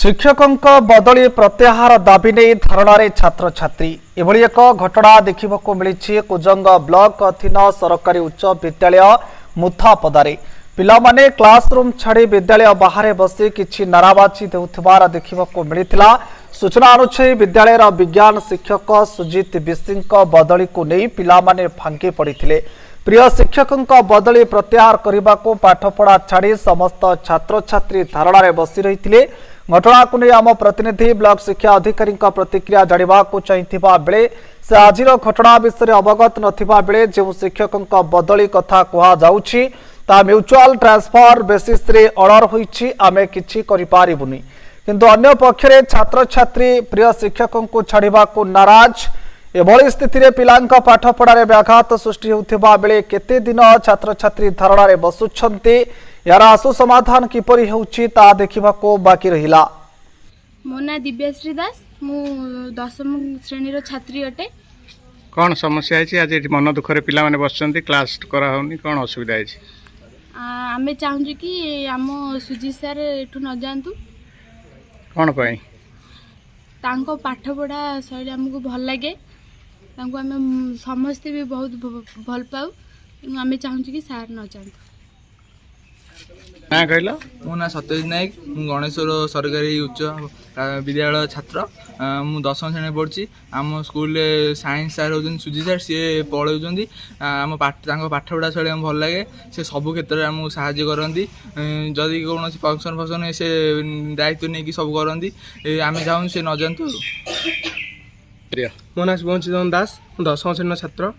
शिक्षकों बदली प्रत्याहार दाबी नहीं धारणा छात्र छात्री एभली एक घटना देखा मिली कुजंग ब्लॉक अधीन सरकारी उच्च विद्यालय मुथापदारे पिलामाने क्लासरूम छाड़ी विद्यालय बाहर बसी किछि नाराबाजी देउथिबार देखा मिलता। सूचना अनुसार विद्यालय विज्ञान शिक्षक सुजित बिसिंग बदली को नहीं पिलामाने भांगी पड़ते। प्रिय शिक्षकों बदली प्रत्याहार करने को पाठपढ़ा छाड़ी समस्त छात्र छात्री धारणा बसी रही। घटना को नहीं आम प्रतिनिधि ब्लॉक शिक्षा अधिकारी प्रतिक्रिया जानवा चाहिए बेले से आज घटना विषय अवगत नथिबा बेले जो शिक्षकों बदली कथा कहुछि ता म्यूचुअल ट्रांसफर बेसिस रे ऑर्डर होइछि आमे किछि करि पारिबुनी किंतु अन्य पक्षरे छात्र छात्री प्रिय शिक्षकों को छाड़वा को नाराज एभली स्थिति रे पिलांका पाठ पढ़ारे व्याघात सृष्टि होउथिबा बेले केते दिन छात्र छात्री धारणा रे बसुछन्ते यार आसु समाधान किपरि होउछि ता देखिबाको बाकी रहिला। मो ना दिव्यश्री दास मु 10म श्रेणी रो छात्री अटे। कौन समस्या है आज मन दुखरे पिला माने बसचंती क्लास करा होनी कौन असुविधा है? आमे चाहूँ कि आम सुजीत सर एठू न जातु कौन पाई तांको पाठ पढ़ा शैली आमको भल लगे आमे समस्ते भी बहुत भल पाऊ आमे चाहूँ कि सार न जातु। ना कहल मो ना सत्यजित नायक मु गणेश्वर सरकारी उच्च विद्यालय छात्र मु 10म श्रेणी पढ़ी। आम स्कूल साइंस सार होती सुजीत सर सी पढ़ाऊँ आम पाठपढ़ा शैली आम भल लगे से सबु क्षेत्र में आमको साहाय्य करती जदि कौन फंक्शन फंक्शन से दायित्व नहीं कि सब करती आम चाहूँ से न जातु। मो ना शुभचिंतन दास 10म श्रेणी छात्र।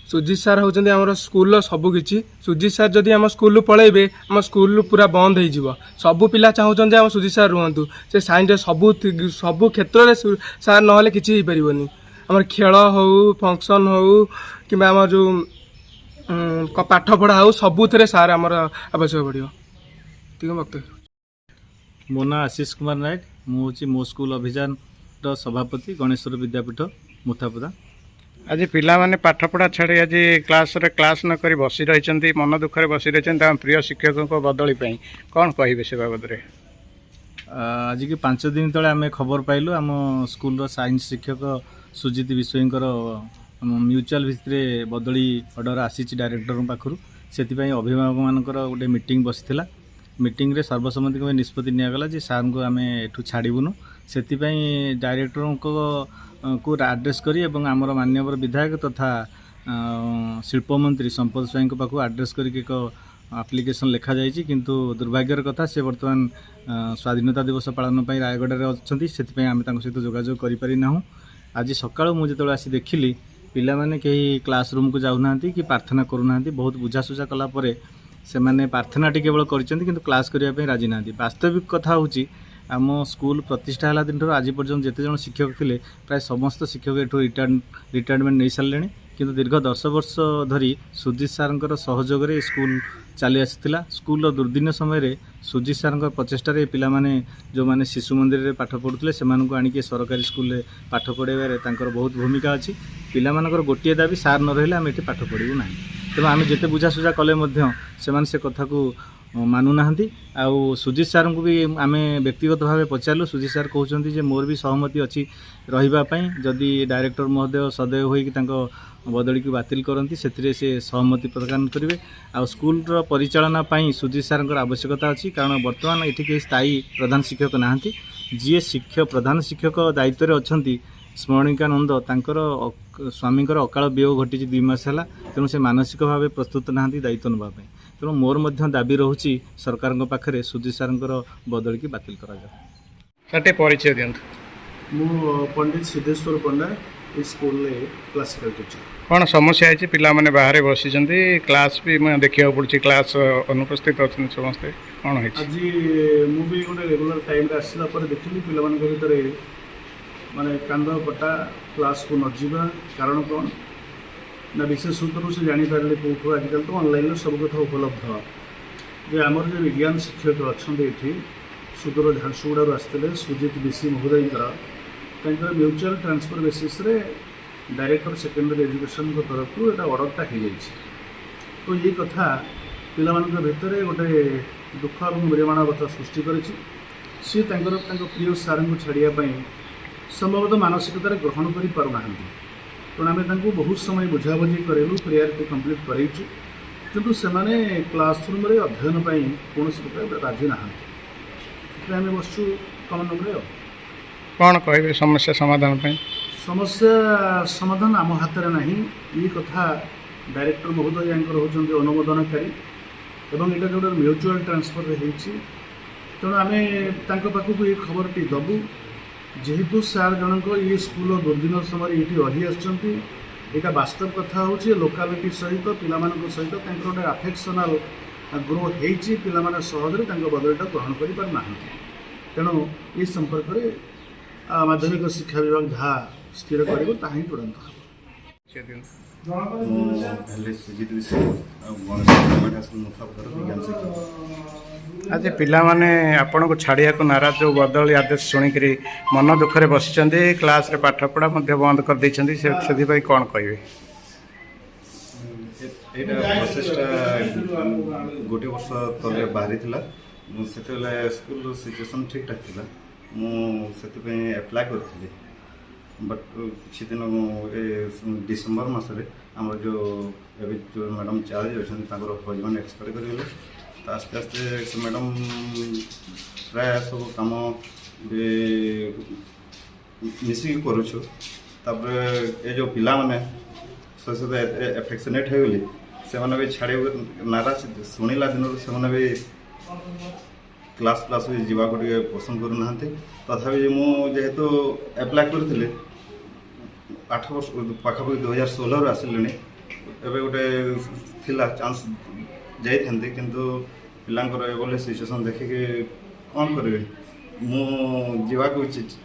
सुजीत सार होती आम स्कूल सबकि सुजीत सार जदि आम स्कूल पलैबे आम स्कूल पूरा बंद हो सबू पिला चाहते आम सुजीत सार रुहतु से साइंस सबू क्षेत्र में सार ना कि पारनि आम खेल हो फंक्शन हो कि आम जो पाठ पढ़ा हो सबुथ सार आम आवश्यक पड़ो वक्त। मो ना आशीष कुमार नायक मुझे मो स्कूल अभियान सभापति गणेश्वर विद्यापीठ मुथापदा। आज पिला माने पाठ पढ़ा छाड़ी आज क्लास न करी बसी रही मन दुखरे बसी रही प्रिय शिक्षकों को बदली पाई कौन कहे से बाबद रे? आज की 5 दिन तले आम खबर पाइलु आम स्कूल साइंस शिक्षक सुजित विश्वकर म्यूचुअल भितर बदली ऑर्डर आसी डायरेक्टर पाखु से अभिभावक मानकर गोटे मीटिंग बसीला मीटिंग रे सर्वसम्मति निष्पत्ति निगला जे सार को आम एठू छाड़बुनु से डायरेक्टर को आड्रेस करी एवं आमर माननीय विधायक तथा शिल्प मंत्री संपद स्वाई पाखु आड्रेस करके एक आप्लिकेसन लिखा जाइए किंतु दुर्भाग्यर कथा से बर्तमान स्वाधीनता दिवस पालन पर रायगढ़ में अच्छा से आम सहित जोगाजोग करें। आज सका मुझे आसी देखिली पिला माने कहीं क्लासरूम को जाऊना कि प्रार्थना करूना बहुत बुझासुझा कलापर से मैंने प्रार्थना केवल कर क्लास करने राजी ना। वास्तविक कथा हूँ आम स्कूल प्रतिष्ठा है दिन आज पर्यटन जिते जन शिक्षक थे प्राय समस्त शिक्षक एठू रिटायरमेंट नहीं सारे किंतु दीर्घ 10 वर्ष धरी सुजीत सार सहयोग स्कूल चली आसाला। स्कूल दुर्दिन समय सुजीत सार प्रचेषार पिला माने जो माने शिशु मंदिर में पाठ पढ़ुते से आणिक सरकारी स्कूल पाठ पढ़ाइबार बहुत भूमिका अच्छी। पिला मानकर गोटे दाबी सार न रही आम ये पाठ पढ़ू ना तेणु आम जिते बुझासुझा कले से कथा को मानुना। आउ सुजीत सार को भी आम व्यक्तिगत भाव पचारू सुजीत सार कहते मोर भी सहमति अच्छी रही जदि डायरेक्टर महोदय सदैव हो बदली को बातिल करती से सहमति प्रदान करेंगे। आ स्कूल परिचालना सुजीत सार आवश्यकता अच्छी कारण बर्तमान ये कहीं स्थायी प्रधान शिक्षक ना जी प्रधान शिक्षक दायित्व में अच्छा स्मरणिकानंद तांकर स्वामी अकाल वियोग घटी 2 मास है तेणु से मानसिक भाव प्रस्तुत ना दायित्व नापी तेणु मोर दाबी रोचे सरकार पाखे सुजीत सार बदल की बातिल करा। परिचय दिखाँ पंडित सिद्धेश्वर पंडा स्कूल क्लासिकल टीचर। कौन समस्या है पिला माने बाहर बसी क्लास भी मैं देखा पड़ी क्लास अनुपस्थित अच्छा समस्ते कौन है? आज मुझे गोटे रेगुलर टाइम आसला देखिली पिला भितर माने कांद पटा क्लास को न जावा कारण कौन ना विशेष सूत्र से जापारे कौटू आजकल तो ऑनलाइन सब कथा उपलब्ध जे आमर जो विज्ञान शिक्षक अच्छा ये सुदूर झारसुगुड़ आसते सुजित बिसी महोदय म्यूचुअल ट्रांसफर बेसिस रे डायरेक्टर सेकेंडरी एजुकेशन तरफ यहाँ ऑर्डरटा हो जाए तो ये कथा पिला भितर गोटे दुख और विड़माण कथा सृष्टि कर सी प्रिय सार को छाड़िया संभवतः मानसिकतार ग्रहण कर पारना तेणु आम बहुत समय बुझाबुझी करेलु प्रेयरटी कम्प्लीट करूँ किंतु से क्लासरूम रे अध्ययन कौन राजी ना आम बसु कमन रूम कौन कहे समस्या समाधान ପାଇଁ? समस्या समाधान आम हाथ में नहीं ये कथा डायरेक्टर महोदय होती अनुमोदनकारी एवं यहाँ जो म्यूचुआल ट्रांसफर तेणु आम पाखक ये खबरटी दबू जेहेतु सार जनक ये स्कूल दुर्दिन समय ये रही आसटा वास्तव कथा हूँ लोकालिटी सहित पिला सहित गोटे आफेक्शनाल ग्रो होती पिला सहजरे बदलीटा ग्रहण कर पारना तेणु ये संपर्क में माध्यमिक शिक्षा विभाग जहाँ स्थिर कर चूड़ांत आज पिलामाने आपण को छाड़िया को नाराज जो बदली आदेश शुणिक मन दुखरे बसी क्लास रे पाठ पढ़ा बंद कर देइछन्ती से कौन कहे? प्रोसेसटा गोटे वर्ष तले बाहरी से स्कूल सिचुएसन ठीक ठाक थी मुझे एप्लाय करी बट किसी दिन डिसेम्बर मसरे आम जो मैडम चार्ज अच्छा हजबैंड एक्सपायर करगले तो आस्ते आस्ते से मैडम प्राय सब कम मिसिक करुछु ये जो पिला माने सहित एफेक्शनेट हो गली से भी छाड़े नाराज शुणिला दिन से भी क्लास भी जावा को पसंद करूना तथापि मुझेतु एप्लाय करी 8 वर्ष पाखापाखि 2016 आसिले एवं गोटे थिला चांस जाइथांती किंतु पिलांकर एभली सिचुएसन देखिके कौन करेंगे मुझा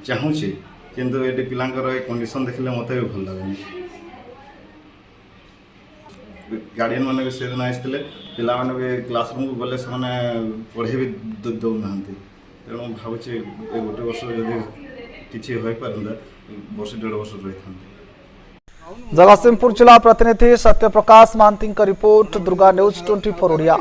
चाहूँगी किंतु ये पिलांकर कंडीशन देखले मत भी भल लगे गार्डियन मैंने भी से दिन आसते पिला मैंने भी क्लासरूम को गले से पढ़े भी दौना तेणु भावुचे गोटे वर्ष जदि किसी हो पारता वर्ष 1.5 वर्ष रही था। जगतसिंहपुर जिला प्रतिनिधि सत्यप्रकाश महांती रिपोर्ट दुर्गा न्यूज 24 ओडिया।